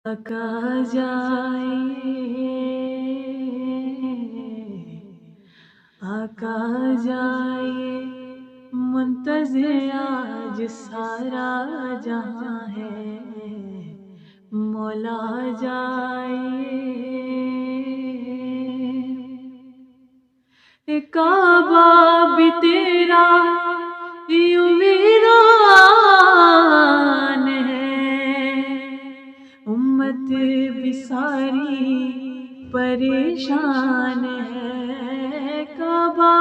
کہا جائے آقا جائے منتظر آج سارا جہاں ہے، مولا جائے کعبہ بھی تیرا یوں ویران ہے، امت بھی ساری پریشان ہے، کعبہ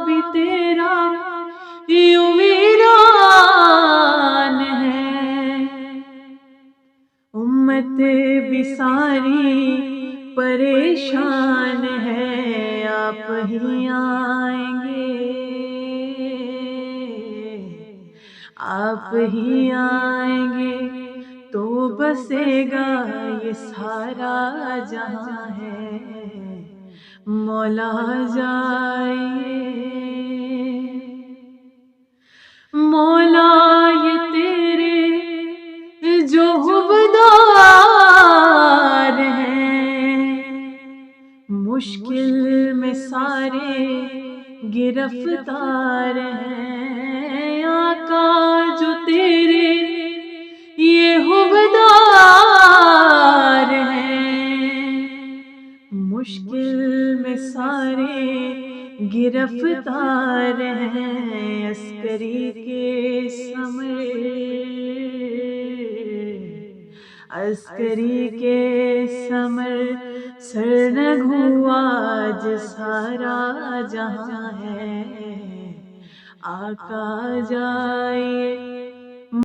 بھی تیرا یوں ویران ہے، امت بھی ساری پریشان ہے، آپ ہی آئیں گے، آپ ہی آئیں گے تو بسے گا یہ سارا جہاں ہے، مولا جائے مولا یہ تیرے جو حبدار ہیں، مشکل میں سارے گرفتار ہیں، آقا جو تیرے یہ حبدار ہیں، مشکل میں سارے گرفتار ہیں، عسکری کے عسکری کے ثمر سرنگ ہوا آج سارا جہاں ہے، آقا جائے